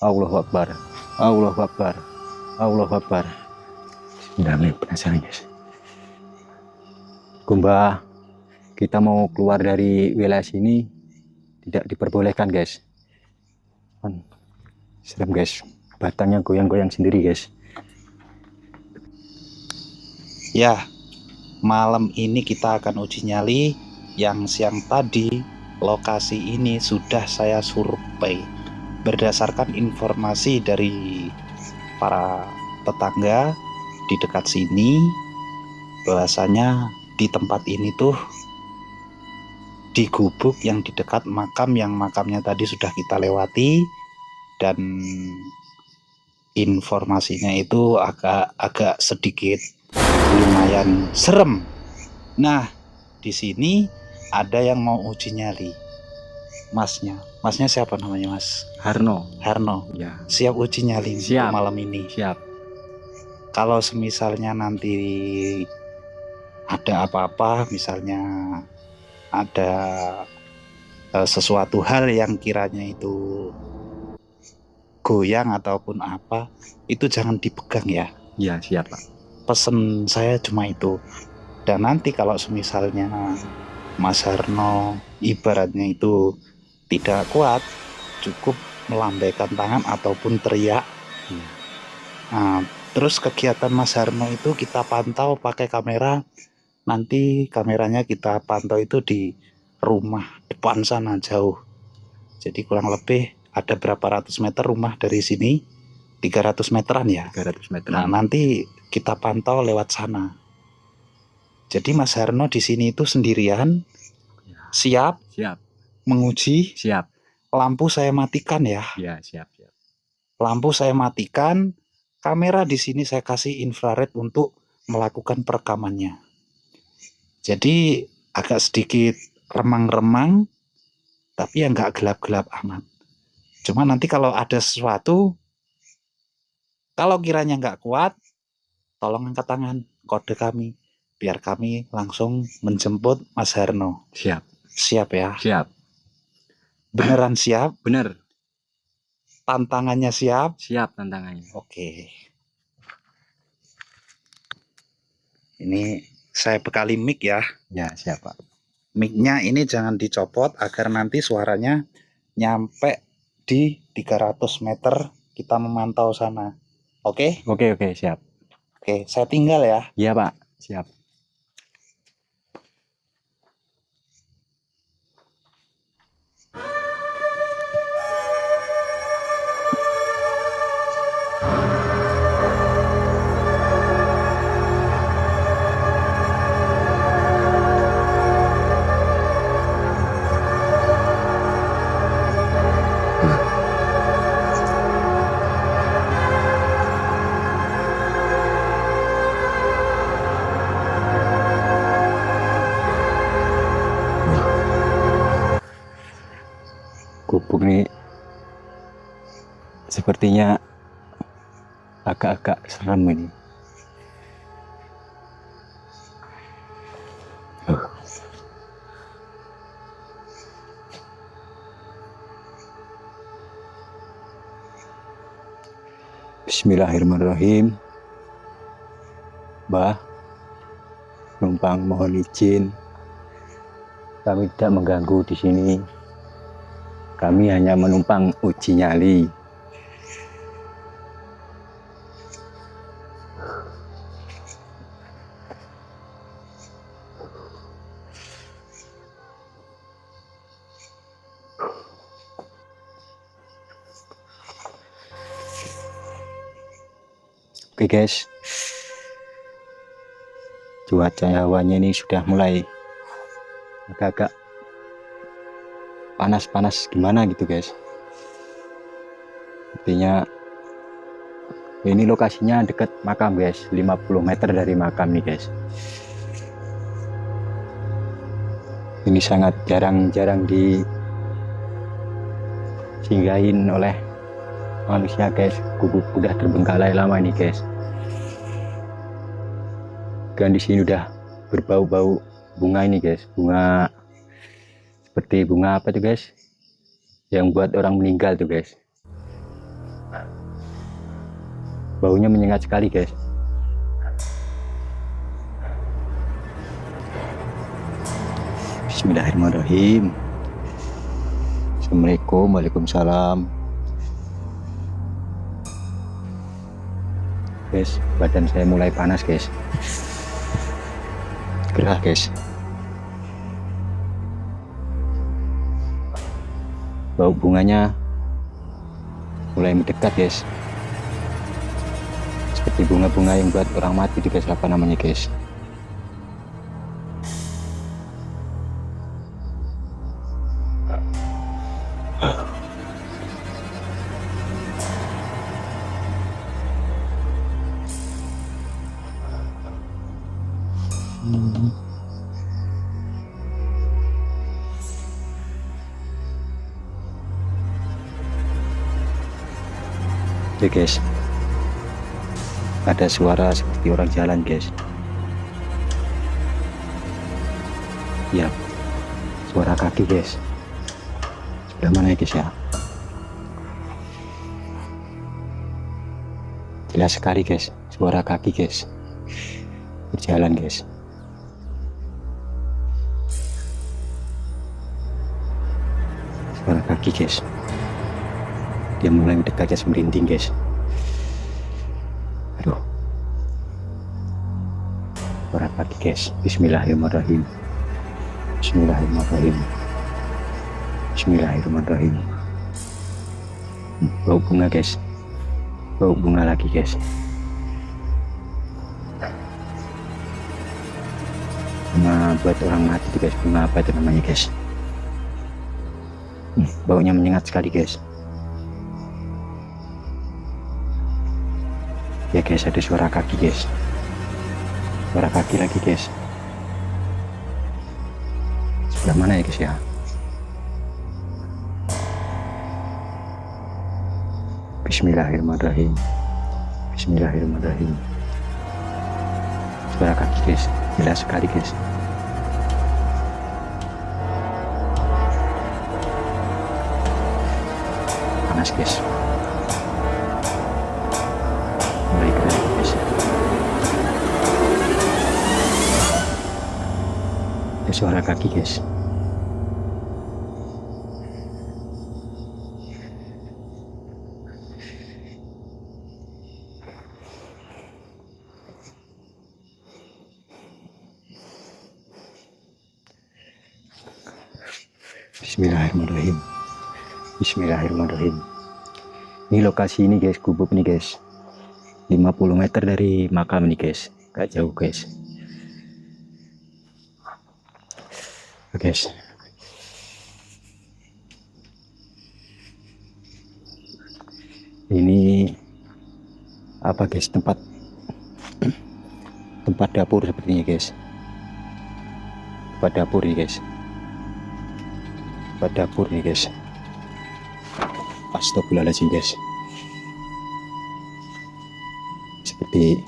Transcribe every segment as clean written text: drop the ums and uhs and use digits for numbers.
Allahu Akbar, Allahu Akbar, Allahu Akbar. Udah penasaran guys. Kumbah, kita mau keluar dari wilayah sini tidak diperbolehkan guys. Serem guys, batangnya goyang-goyang sendiri guys. Ya, malam ini kita akan uji nyali. Yang siang tadi lokasi ini sudah saya survei berdasarkan informasi dari para tetangga di dekat sini, bahwasanya di tempat ini tuh di gubuk yang di dekat makam, yang makamnya tadi sudah kita lewati, dan informasinya itu agak sedikit lumayan serem. Nah, di sini ada yang mau uji nyali. Masnya siapa namanya, Mas? Harno. Ya. Siap uji nyali Siap. untuk malam ini? Siap. Kalau semisalnya nanti ada apa-apa, misalnya ada sesuatu hal yang kiranya itu goyang ataupun apa, itu jangan dipegang ya. Ya, siap Pak. Pesen saya cuma itu. Dan nanti kalau semisalnya Mas Harno ibaratnya itu tidak kuat, cukup melambaikan tangan ataupun teriak. Nah, terus kegiatan Mas Harno itu kita pantau pakai kamera. Nanti kameranya kita pantau itu di rumah depan sana jauh. Jadi kurang lebih ada berapa ratus meter rumah dari sini? 300 meteran ya? 300 meteran. Nah, nanti kita pantau lewat sana. Jadi Mas Harno di sini itu sendirian, siap menguji. Siap. Lampu saya matikan ya. Ya, siap. Lampu saya matikan, kamera di sini saya kasih infrared untuk melakukan perekamannya. Jadi agak sedikit remang-remang, tapi ya nggak gelap-gelap amat. Cuma nanti kalau ada sesuatu, kalau kiranya nggak kuat, tolong angkat tangan, kode kami, biar kami langsung menjemput Mas Harno. Siap. Siap ya? Siap. Beneran siap? Bener. Tantangannya siap? Siap tantangannya. Oke. Ini saya bekali mic ya. Ya, siap Pak. Mic-nya ini jangan dicopot agar nanti suaranya nyampe di 300 meter kita memantau sana. Oke? Oke, siap. Oke, saya tinggal ya. Iya Pak, siap. Gubuk ini sepertinya agak-agak serem ini. Bismillahirrahmanirrahim. Mbah, numpang mohon izin, kami tidak mengganggu di sini. Kami hanya menumpang uji nyali. Oke guys, cuaca hawanya ini sudah mulai agak-agak panas-panas gimana gitu guys. Artinya ini lokasinya dekat makam guys, 50 meter dari makam nih guys. Ini sangat jarang-jarang disinggahin oleh manusia guys. Gubuk udah terbengkalai lama nih guys. Dan di sini udah berbau-bau bunga ini guys, bunga seperti bunga apa tuh guys, yang buat orang meninggal tuh guys. Baunya menyengat sekali guys. Bismillahirrahmanirrahim. Assalamualaikum. Waalaikumsalam. Guys, badan saya mulai panas guys, gerah guys. Bau bunganya mulai mendekat guys, seperti bunga-bunga yang buat orang mati guys. Apa namanya guys? Oke guys, ada suara seperti orang jalan guys. Ya, suara kaki guys. Sebelah mana ya guys ya? Jelas sekali guys, suara kaki guys, berjalan guys. Suara kaki guys, dia mulai mendekat guys, merinding guys. Aduh, suara kaki guys. Bismillahirrahmanirrahim. Bismillahirrahmanirrahim. Bismillahirrahmanirrahim. Bau bunga guys, bau bunga lagi guys. Bunga buat orang mati guys. Bunga apa itu namanya guys? Baunya menyengat sekali guys. Ya guys, ada suara kaki guys, suara kaki lagi guys. Sebelah mana ya guys ya? Bismillahirrahmanirrahim. Bismillahirrahmanirrahim. Suara kaki guys, jelas sekali guys. Panas guys. Ada suara kaki guys. Bismillahirrahmanirrahim. Bismillahirrahmanirrahim. Ini lokasi ini guys, gubuk nih guys, 50 meter dari makam nih guys, gak jauh guys. Oke guys, ini apa guys, tempat dapur sepertinya guys. Tempat dapur nih guys, tempat dapur nih guys. Astagfirullahaladzim guys, seperti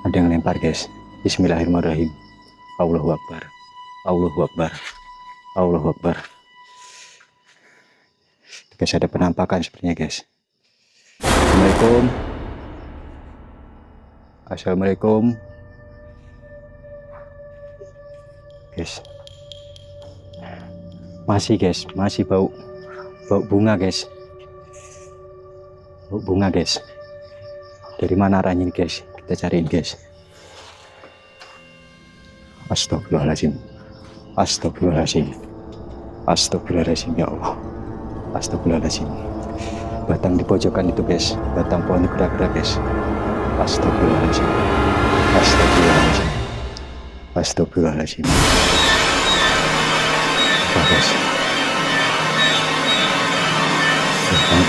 ada yang lempar guys. Bismillahirrahmanirrahim. Allahu Akbar, Allahu Akbar, Allahu Akbar. Guys, ada penampakan sepertinya guys. Assalamualaikum. Assalamualaikum guys. Masih guys, masih bau bunga guys, bau bunga guys. Dari mana arahnya ini guys? Kita cariin guys. Astagfirullahaladzim, astagfirullahaladzim, astagfirullahaladzim ya Allah, astagfirullahaladzim. Batang di pojokan itu guys, batang pohon gerak-gerak guys. Astagfirullahaladzim, astagfirullahaladzim, astagfirullahaladzim. Guys,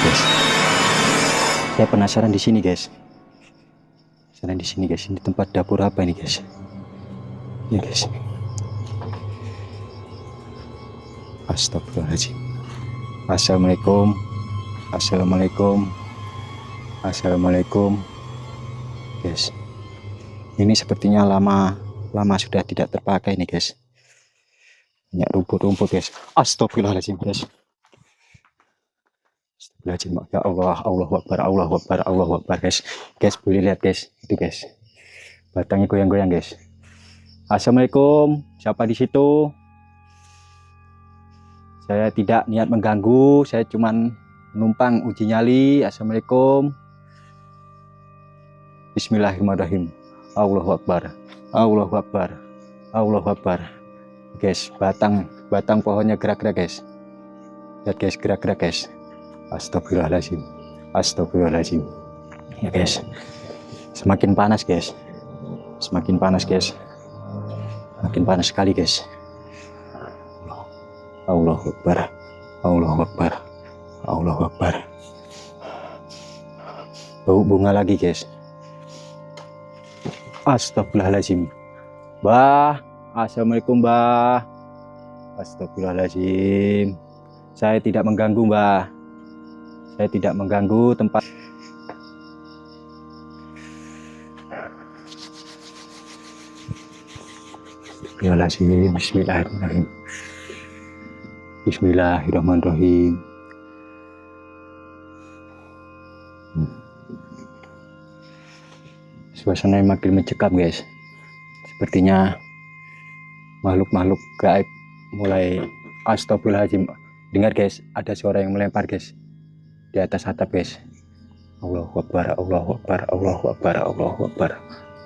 guys, saya penasaran di sini guys. Penasaran di sini guys. Ini tempat dapur apa ini guys? Ya guys. Astagfirullahaladzim. Assalamualaikum. Assalamualaikum. Assalamualaikum. Guys, ini sepertinya lama sudah tidak terpakai nih guys. Banyak rumput-rumput guys. Astagfirullahaladzim guys. Astagfirullahaladzim. Ya Allah, Allahu Akbar, Allahu Akbar, Allahu Akbar, guys. Guys, boleh lihat guys, itu guys. Batangnya goyang-goyang guys. Assalamualaikum, siapa di situ? Saya tidak niat mengganggu, saya cuman menumpang uji nyali. Assalamualaikum. Bismillahirrahmanirrahim. Allahu Akbar, Allahu Akbar, Allahu Akbar. Guys, batang pohonnya gerak-gerak guys. Lihat guys, gerak-gerak guys. Astagfirullahaladzim, astagfirullahaladzim. Ya guys, semakin panas guys, semakin panas guys, makin panas sekali guys. Allahu Akbar, Allahu Akbar, Allahu Akbar. Bau bunga lagi guys. Astagfirullahaladzim. Bah, assalamualaikum bah. Astagfirullahaladzim. Saya tidak mengganggu mbah. Saya tidak mengganggu tempat. Astagfirullahaladzim. Bismillahirrahmanirrahim. Bismillahirrahmanirrahim. Suasana yang makin mencekam guys. Sepertinya makhluk-makhluk gaib mulai. Astagfirullahaladzim. Dengar guys, ada suara yang melempar guys di atas atap guys. Allahu Akbar, Allahu Akbar, Allahu Akbar, Allahu Akbar,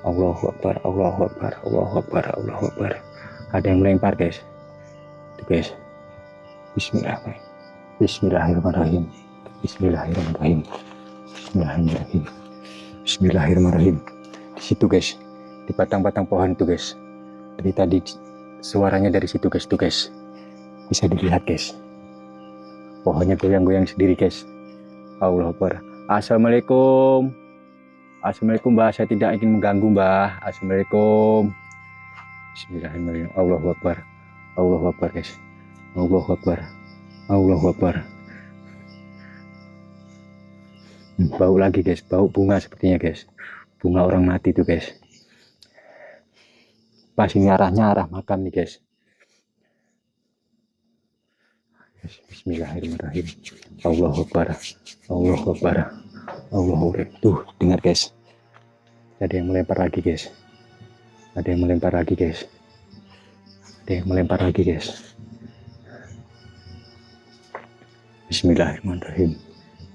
Allahu Akbar, Allahu Akbar, Allahu Akbar, Allahu Akbar. Ada yang melempar guys. Itu guys. Bismillahirrahmanirrahim. Bismillahirrahmanirrahim. Bismillahirrahmanirrahim. Bismillahirrahmanirrahim. Bismillahirrahmanirrahim. Di situ guys, di batang-batang pohon itu guys. Dari tadi suaranya dari situ guys, tuh guys. Bisa dilihat guys. Pohonnya goyang-goyang sendiri guys. Allahu Akbar. Assalamualaikum. Assalamualaikum mbah, saya tidak ingin mengganggu mbah. Assalamualaikum. Bismillahirrahmanirrahim. Allahu Akbar. Allahu Akbar guys. Allahu Akbar. Allahu Akbar. Bau lagi guys, bau bunga sepertinya guys. Bunga orang mati itu guys. Pas ini arahnya arah makam nih guys. Bismillahirrahmanirrahim. Allahu Akbar. Allahu Akbar. Allahu Akbar. Tuh, dengar guys. Ada yang melempar lagi guys. Ada yang melempar lagi guys. Ada yang melempar lagi guys. Bismillahirrahmanirrahim.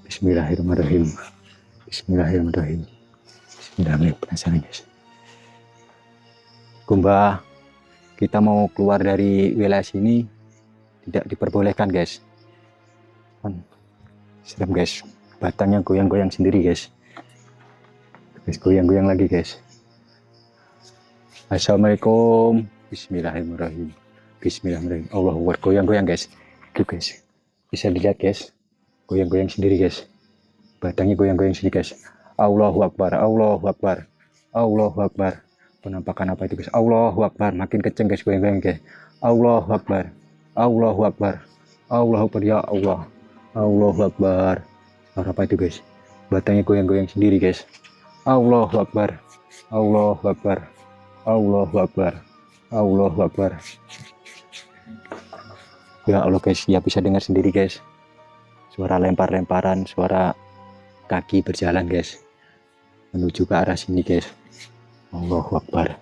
Bismillahirrahmanirrahim. Bismillahirrahmanirrahim. Bismillahirrahmanirrahim. Penasaran guys. Kumbah, kita mau keluar dari wilayah sini. Tidak diperbolehkan guys. Serem guys. Batangnya goyang-goyang sendiri guys. Guys, goyang-goyang lagi guys. Assalamualaikum. Bismillahirrahmanirrahim. Bismillahirrahmanirrahim. Allahu Akbar. Goyang-goyang guys. Itu guys. Bisa dilihat guys. Goyang-goyang sendiri guys. Batangnya goyang-goyang sendiri guys. Allahu Akbar. Allahu Akbar. Allahu Akbar. Penampakan apa itu guys? Allahu Akbar. Makin kenceng guys goyang-goyang guys. Allahu Akbar. Allahu Akbar. Allahu Akbar ya Allah. Allahu Akbar. Suara apa itu guys? Batangnya goyang-goyang sendiri guys. Allahu Akbar. Allahu Akbar. Allahu Akbar. Allahu Akbar. Ya Allah guys, ya bisa dengar sendiri guys. Suara lempar-lemparan, suara kaki berjalan guys. Menuju ke arah sini guys. Allahu Akbar.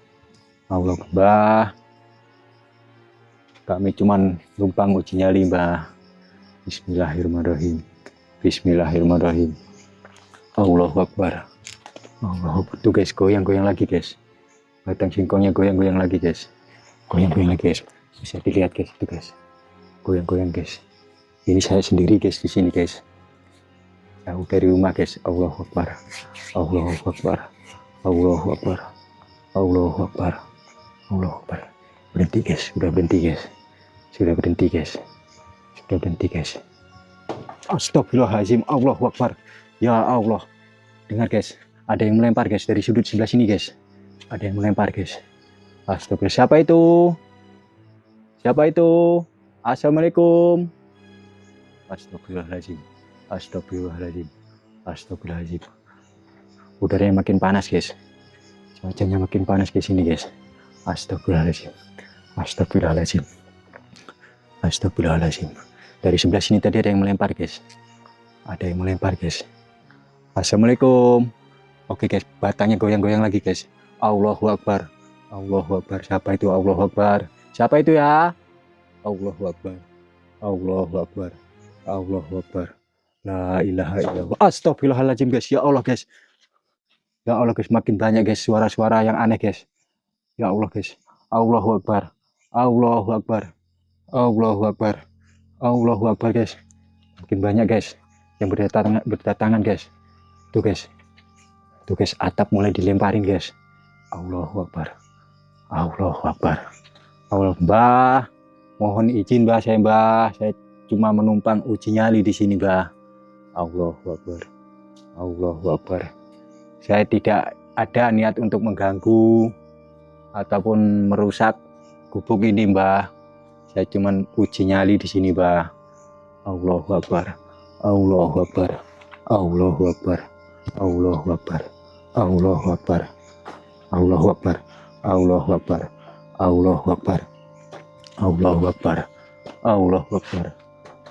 Allahu Akbar. Kami cuman numpang uji nyali mbah. Bismillahirrahmanirrahim. Bismillahirrahmanirrahim. Allahu Akbar. Allahu Akbar. Tuh guys, goyang-goyang lagi guys. Batang singkongnya goyang-goyang lagi guys. Goyang-goyang lagi guys. Bisa dilihat guys itu guys. Goyang-goyang guys. Ini saya sendiri guys di sini guys. Jauh dari rumah guys. Allahu Akbar. Allahu Akbar. Allahu Akbar. Allahu Akbar. Allahu Akbar. Berhenti guys, sudah berhenti guys. Sudah berhenti guys. Sudah berhenti guys. Astagfirullahaladzim. Allahu Akbar. Ya Allah. Dengar guys, ada yang melempar guys dari sudut sebelah sini guys. Ada yang melempar guys. Astagfirullah. Siapa itu? Siapa itu? Assalamualaikum. Astagfirullahaladzim. Astagfirullahaladzim. Astagfirullahaladzim. Udaranya makin panas guys. Cuacanya makin panas di sini guys. Astagfirullahaladzim. Astagfirullahaladzim. Astagfirullahaladzim. Dari sebelah sini tadi ada yang melempar guys. Ada yang melempar guys. Assalamualaikum. Oke guys, batangnya goyang-goyang lagi guys. Allahu Akbar. Allahu Akbar. Siapa itu? Allahu Akbar. Siapa itu ya? Allahu Akbar. Allahu Akbar. Allahu Akbar. La ilaha illallah. Astagfirullahaladzim guys. Ya Allah guys. Ya Allah guys, makin banyak guys suara-suara yang aneh guys. Ya Allah guys. Allahu Akbar. Allahu Akbar. Allahu Akbar. Allahu Akbar guys. Makin banyak guys yang berdatangan guys. Tuh guys. Tuh guys, atap mulai dilemparin guys. Allahu Akbar. Allahu Akbar. Allah, Mbah. Mohon izin Mbah, saya cuma menumpang uji nyali di sini Mbah. Allahu Akbar. Allahu Akbar. Saya tidak ada niat untuk mengganggu ataupun merusak gubuk ini Mbah. Saya cuma uji nyali di sini Mbah. Allahu Akbar. Allahu Akbar. Allahu Akbar. Allahu Akbar. Allahu Akbar. Allahu Akbar. Allahu Akbar. Allahu Akbar. Allahu Akbar. Allahu Akbar.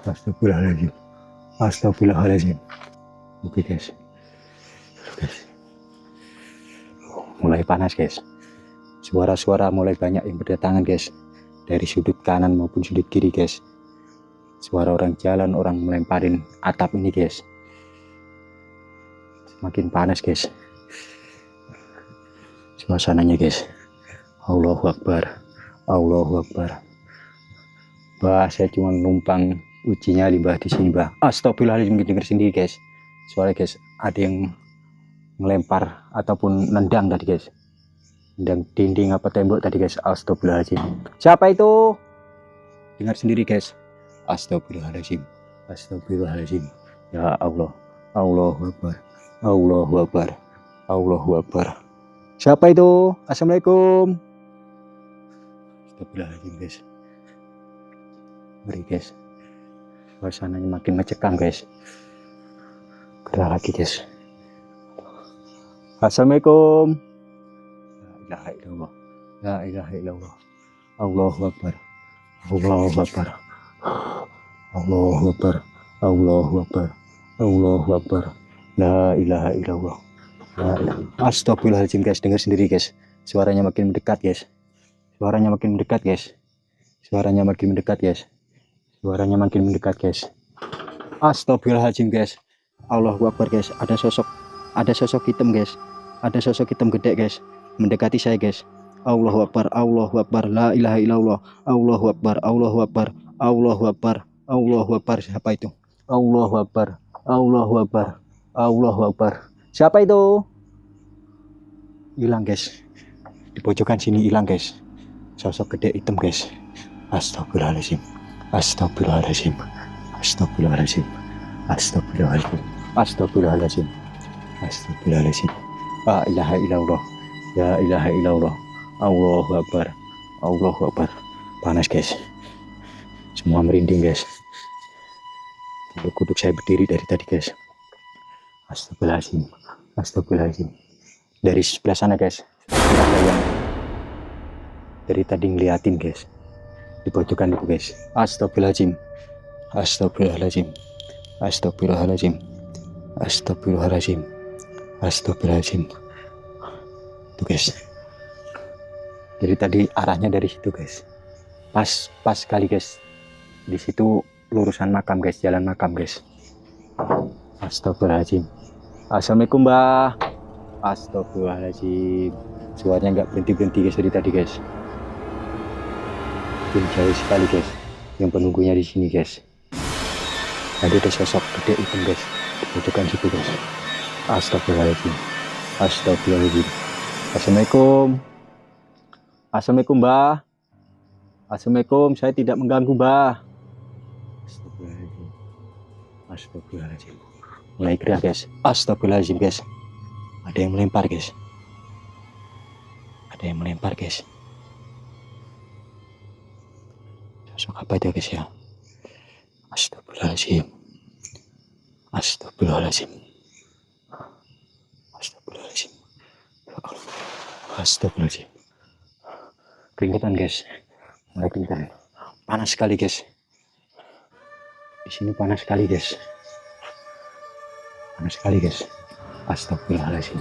Astagfirullahaladzim. Astagfirullahaladzim. Oke guys. Mulai panas guys. Suara-suara mulai banyak yang berdatangan guys. Dari sudut kanan maupun sudut kiri guys. Suara orang jalan, orang melemparin atap ini guys. Semakin panas guys suasananya guys. Allahu Akbar. Allahu Akbar. Bah, saya cuma numpang uji nyali Bah di sini Bah. Astagfirullahaladzim, denger sendiri guys. Soalnya guys, ada yang melempar ataupun nendang tadi guys. Nendang dinding apa tembok tadi guys. Astagfirullahaladzim. Siapa itu? Dengar sendiri guys. Astagfirullahaladzim. Astagfirullahaladzim. Ya Allah. Allahu Akbar. Allahu Akbar. Allahu Akbar. Siapa itu? Assalamualaikum. Astagfirullahaladzim guys. Ngeri guys. Suasananya makin mencekam guys. Gerah lagi guys. Assalamualaikum. La ilaha illallah. La ilaha illallah. Allahu Akbar. Allahu Akbar. Allahu Akbar. Allahu Akbar. Allahu Akbar. La ilaha illallah. Astagfirullahaladzim guys, dengar sendiri guys. Suaranya makin mendekat guys. Suaranya makin mendekat guys. Suaranya makin mendekat guys. Suaranya makin mendekat guys. Astagfirullahaladzim guys. Allahu Akbar guys. Ada sosok hitam guys. Ada sosok hitam gede guys. Mendekati saya guys. Allahu Akbar. Allahu Akbar. La ilaha illallah. Allahu Akbar. Allahu Akbar. Allahu Akbar. Allahu Akbar. Siapa itu? Allahu Akbar. Allahu Akbar. Allahu Akbar. Siapa itu? Hilang guys. Di pojokan sini hilang guys. Sosok gede hitam guys. Astagfirullahaladzim. Astagfirullahaladzim. Astagfirullahaladzim. Astagfirullahaladzim. Astagfirullahaladzim. Astagfirullahaladzim. La ilaha illallah. La ilaha illallah. Allahu Akbar. Allahu Akbar. Panas guys. Semua merinding guys. Kuduk saya berdiri dari tadi guys. Astagfirullahaladzim. Astagfirullahaladzim. Dari sebelah sana guys. Ada yang dari tadi ngeliatin guys. Di pojokan itu guys. Astagfirullahaladzim. Astagfirullahaladzim. Astagfirullahaladzim. Astagfirullahaladzim. Astagfirullahaladzim. Tuh guys. Jadi tadi arahnya dari situ guys. Pas sekali guys. Di situ lurusan makam guys, jalan makam guys. Astagfirullahaladzim. Assalamualaikum Mbah. Astagfirullahaladzim. Suaranya nggak berhenti guys dari tadi guys. Mungkin jauh sekali guys. Yang penunggunya di sini guys. Tadi ada sosok gede hitam guys. Pojokan situ guys. Astagfirullahaladzim. Astagfirullahaladzim. Assalamualaikum. Assalamualaikum Mbah. Assalamualaikum. Saya tidak mengganggu Mbah. Astagfirullahaladzim. Astagfirullahaladzim. Mulai gerak guys. Astagfirullahaladzim guys. Ada yang melempar guys. Ada yang melempar guys. Sosok apa itu guys ya? Astagfirullahaladzim. Astagfirullahaladzim. Astagfirullahaladzim. Astagfirullahaladzim. Keringetan guys. Mulai keringetan. Panas sekali guys. Di sini panas sekali guys. panas sekali guys. Astagfirullahaladzim.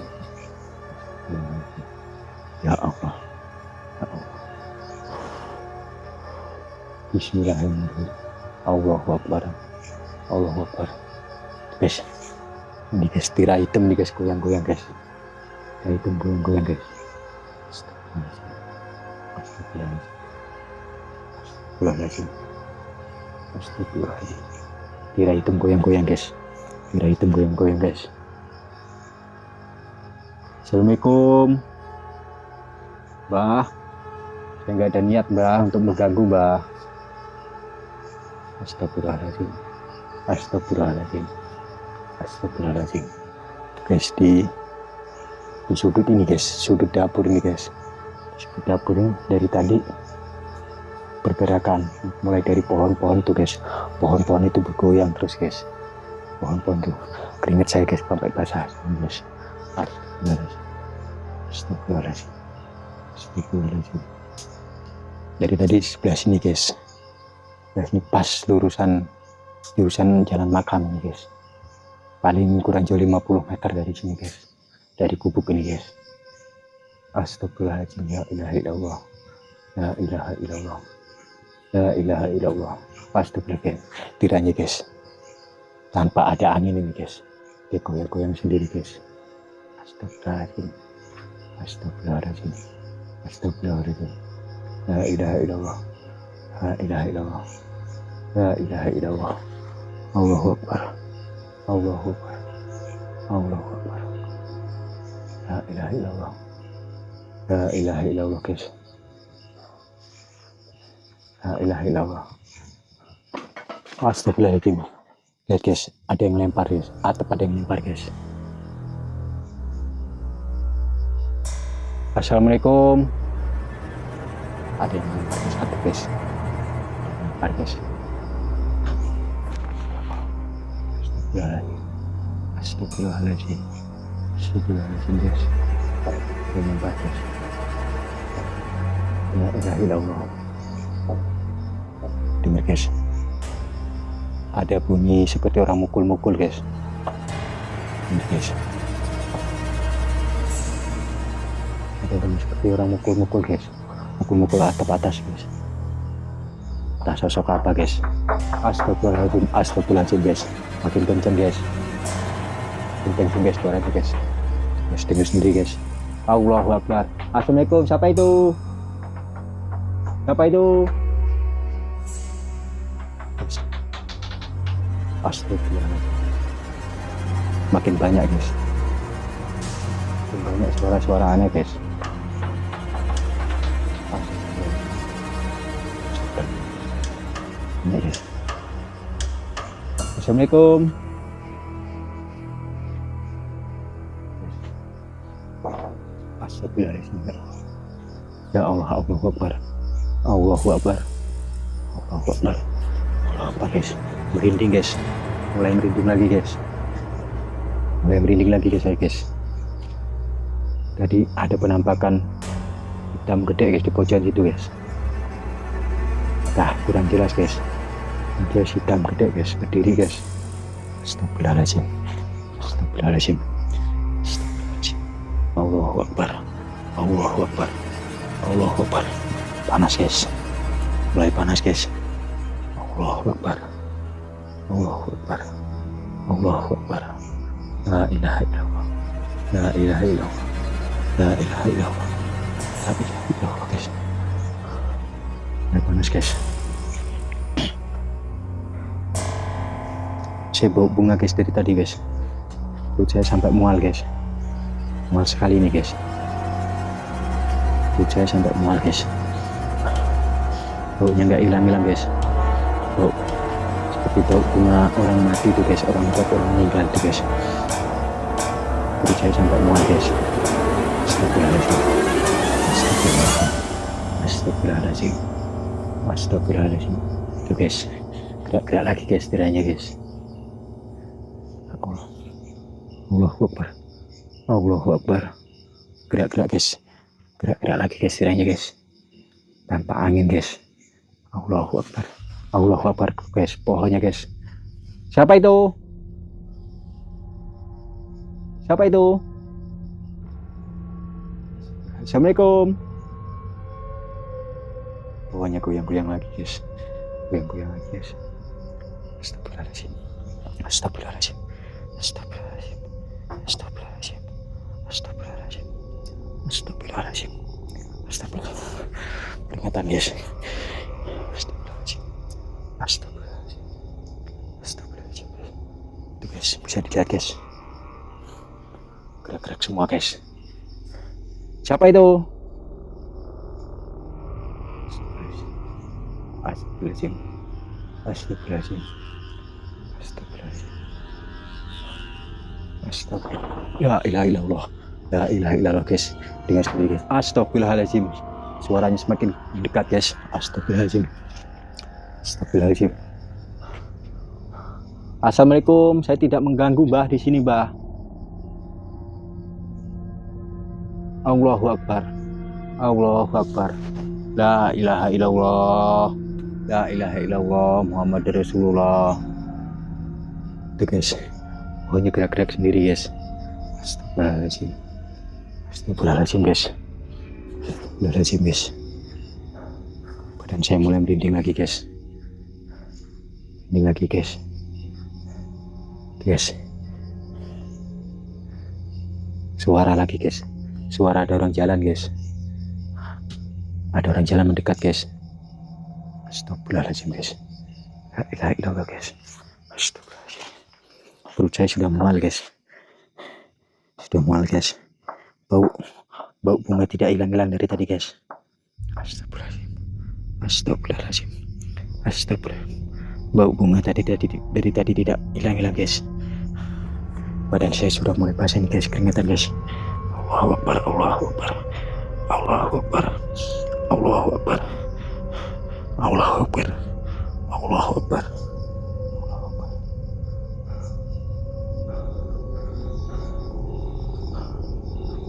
Ya Allah. Ya Allah. Bismillahirrahmanirrahim. Allahu Akbar. Allahu Akbar. Guys, ini guys, tirai hitam nih guys, goyang-goyang guys. Tirai hitam goyang-goyang guys. Astagfirullahaladzim. Astagfirullahaladzim. Astagfirullahaladzim. Tirai hitam goyang-goyang guys. Tirai hitam goyang-goyang guys. Assalamualaikum, Bah. Saya nggak ada niat, Bah, untuk mengganggu, Bah. Astagfirullahaladzim. Astagfirullahaladzim. Astagfirullahaladzim. Guys, di sudut ini guys, sudut dapur ini guys. Sudut dapur ini dari tadi bergerakan, mulai dari pohon-pohon tuh guys. Pohon-pohon itu bergoyang terus guys. Pohon-pohon tuh keringet saya guys sampai basah guys. Astagfirullahaladzim. Astagfirullahaladzim. Dari tadi sebelah sini guys. Sebelah sini pas lurusan jalan makam ini guys. Paling kurang jauh 50 meter dari sini guys. Dari gubuk ini guys. Astagfirullahaladzim. Ya ilaha illallah. La ilaha illallah. La ilaha illallah. Astagfirullahaladzim. Tiranya guys. Tanpa ada angin ini guys. Dia goyang-goyang sendiri guys. Astagfirullahaladzim. Astagfirullahaladzim. Astagfirullahaladzim. La ilaha illallah. La ilaha illallah. La ilaha illallah. Allahu Akbar. Allahu Akbar. Allahu Akbar. La ilaha illallah. La ilaha illallah guys. La ilaha illallah. Astagfirullahaladzim. Lihat guys, ada yang lempar guys. Atap ada yang lempar guys. Assalamualaikum. Ada yang lempar guys, atap guys. Lempar guys. Astagfirullahaladzim. Astagfirullahaladzim guys. Ada yang lempar guys. La ilaha illallah. Dengar guys. Ada bunyi seperti orang mukul-mukul guys. Dengar guys. Ada bunyi seperti orang mukul-mukul guys. Mukul-mukul atap atas guys. Entah sosok apa guys. Astagfirullahaladzim. Astagfirullahaladzim guys. Makin kenceng guys. Makin kenceng guys suaranya guys. Guys dengar sendiri guys. Allahu Akbar. Assalamualaikum. Siapa itu? Siapa itu? Astagfirullahaladzim. Makin banyak guys. Makin banyak suara-suara aneh guys. Ini guys. Assalamualaikum. Astagfirullahaladzim. Ya Allah, Allahu Akbar. Allahu Akbar. Allahu Akbar. Allahu Akbar guys. Merinding guys. Mulai merinding lagi guys. Mulai merinding lagi guys saya guys. Tadi ada penampakan hitam gede guys di pojok situ guys. Nah, kurang jelas guys. Dia hitam gede guys, berdiri guys. Astagfirullahaladzim. Astagfirullahaladzim. Astagfirullahaladzim. Allahu Akbar. Allahu Akbar. Allahu Akbar. Panas guys. Mulai panas guys. Allahu Akbar. Allahu Akbar. Allahu Akbar. La ilaha illallah. La ilaha illallah. La ilaha illallah. La ilaha illallah guys. Mulai panas guys. Saya bawa bunga guys dari tadi guys. Perut saya sampai mual guys. Mual sekali ini guys. Perut saya sampai mual guys. Baunya nggak hilang-hilang guys. Bau seperti bau bunga orang mati itu guys. Orang tua orang meninggal itu guys. Perut saya sampai mual guys. Astagfirullahaladzim. Astagfirullahaladzim. Astagfirullahaladzim. Astagfirullahaladzim. Itu guys. Gerak-gerak lagi guys tiranya guys. Allahu Akbar. Allahu Akbar. Gerak-gerak guys. Gerak-gerak lagi guys tiranya guys. Tanpa angin guys. Allahu Akbar. Allahu Akbar guys. Pohonnya guys. Siapa itu? Siapa itu? Assalamualaikum. Pokoknya goyang-goyang lagi guys. Goyang-goyang lagi guys. Astagfirullahaladzim. Astagfirullahaladzim. Astagfirullahaladzim. Astagfirullahaladzim. Astagfirullahaladzim. Astagfirullahaladzim. Astagfirullahaladzim. Peringatan guys. Astagfirullahaladzim. Astagfirullahaladzim. Astagfirullahaladzim. Itu guys, bisa dilihat guys. Gerak-gerak semua guys. Siapa itu? Astagfirullahaladzim. Astagfirullahaladzim. Astagfirullahaladzim. Astagfirullahaladzim. La ilaha illallah. La ilaha illallah guys. Dengar sendiri guys. Astagfirullahaladzim. Suaranya semakin dekat guys. Astagfirullahaladzim. Astagfirullahaladzim. Assalamualaikum. Saya tidak mengganggu Mbah di sini Mbah. Allahu Akbar. Allahu Akbar. La ilaha illallah. La ilaha illallah Muhammad Rasulullah. Itu guys. Pokoknya gerak-gerak sendiri guys. Astagfirullahaladzim. Astagfirullahaladzim guys. Astagfirullahaladzim guys. Badan saya mulai merinding lagi guys. Merinding lagi guys. Guys. Suara lagi guys. Suara ada orang jalan guys. Ada orang jalan mendekat guys. Astagfirullahaladzim guys. La ilaha illallah guys. Astagfirullahaladzim. Perut saya sudah mual guys. Sudah mual guys. Bau bunga tidak hilang-hilang dari tadi guys. Astagfirullahaladzim. Astagfirullahaladzim. Astagfirullahaladzim. Bau bunga dari tadi tidak hilang-hilang guys. Badan saya sudah mulai basah nih guys, keringetan guys. Allahu Akbar, Allahu Akbar, Allahu Akbar, Allahu Akbar, Allahu Akbar, Allahu Akbar.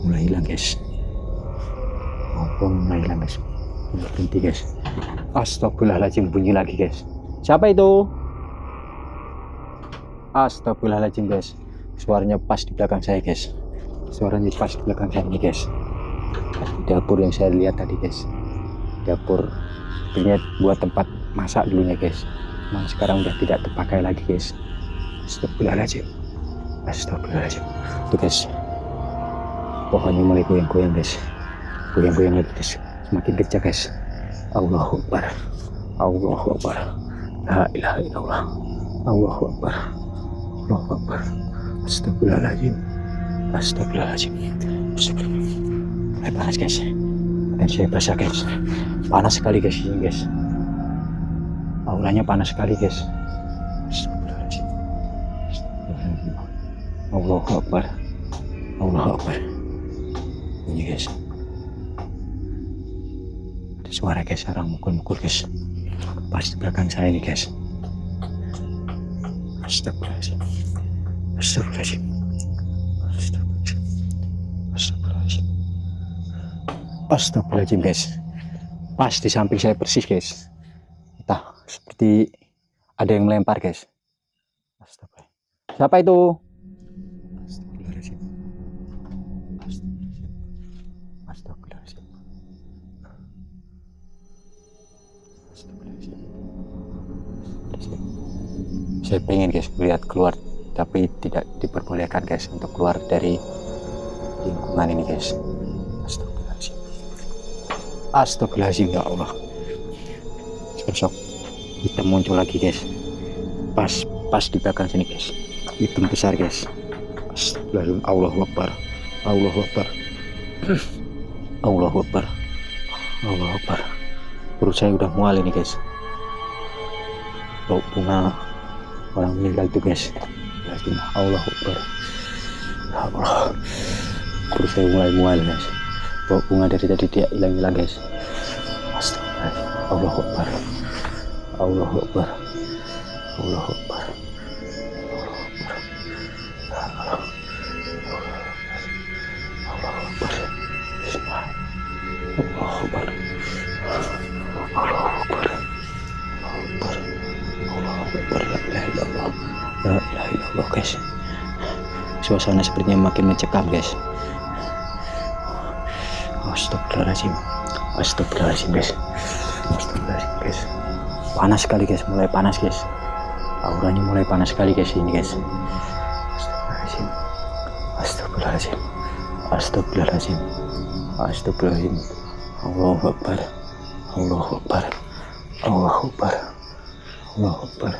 Mulai hilang guys. Mulai hilang guys. Berhenti guys. Astagfirullahaladzim, bunyi lagi guys. Siapa itu? Astagfirullahaladzim guys. Suaranya pas di belakang saya guys. Suaranya pas di belakang saya nih guys. Di dapur yang saya lihat tadi guys. Dapur ini buat tempat masak dulunya guys. Memang sekarang udah tidak terpakai lagi guys. Astagfirullahaladzim. Astagfirullahaladzim. Tuh guys. Pohonnya mulai goyang-goyang guys. Goyang-goyang lagi guys. Semakin kencang guys. Allahu Akbar. Allahu Akbar. La ilaha illallah. Allahu Akbar. Allahu Akbar. Astagfirullahaladzim. Astagfirullahaladzim. Astagfirullahaladzim. Panas guys. Dan saya basah guys. Panas sekali guys ini guys. Auranya panas sekali guys. Astagfirullahaladzim. Astagfirullahaladzim. Allahu Akbar. Allahu Akbar. Ini guys. Ada suara guys, orang mukul-mukul guys. Pas di belakang saya ini guys. Astagfirullahaladzim. Astagfirullahaladzim. Astagfirullahaladzim. Astagfirullahaladzim guys. Pas di samping saya persis guys. Entah seperti ada yang melempar guys. Astagfirullah. Siapa itu? Astagfirullahaladzim. Astagfirullahaladzim. Astagfirullahaladzim. Saya pengen guys melihat keluar, tapi tidak diperbolehkan guys untuk keluar dari lingkungan ini guys. Astagfirullahaladzim. Astagfirullahaladzim ya Allah. Sosok hitam muncul lagi guys. Pas di belakang sini guys. Hitam besar guys. Astagfirullahaladzim. Allahu Akbar. Allahu Akbar. Allahu Akbar. Allahu Akbar. Perut saya udah mual ini guys. Bau bunga orang meninggal itu guys. Allahu Akbar. Ya Allah. Perut saya mulai mual guys. Bau bunga dari tadi dia hilang-hilang guys. Astagfirullahaladzim. Allahu Akbar. Allahu Akbar. Allahu Akbar. Allahu Akbar. Allahu Akbar. La ilaha illallah. La ilaha illallah guys. suasana sepertinya makin mencekam guys. Astagfirullahaladzim. Astagfirullahaladzim guys. Astagfirullahaladzim guys. Panas sekali guys, mulai panas guys. Auranya mulai panas sekali guys ini guys. Astagfirullahaladzim. Astagfirullahaladzim. Astagfirullahaladzim. Astagfirullahaladzim. Allahu Akbar. Allahu Akbar. Allahu Akbar. Allahu Akbar.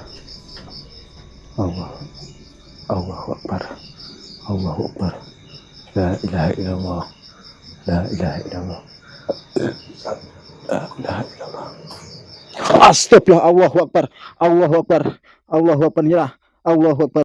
Allahu Akbar. Allahu Akbar. La ilaha illallah. La ilaha illallah. La ilaha illallah. Astagfirullah. Allahu Akbar. Allahu Akbar. Allahu Akbar. Allahu Akbar.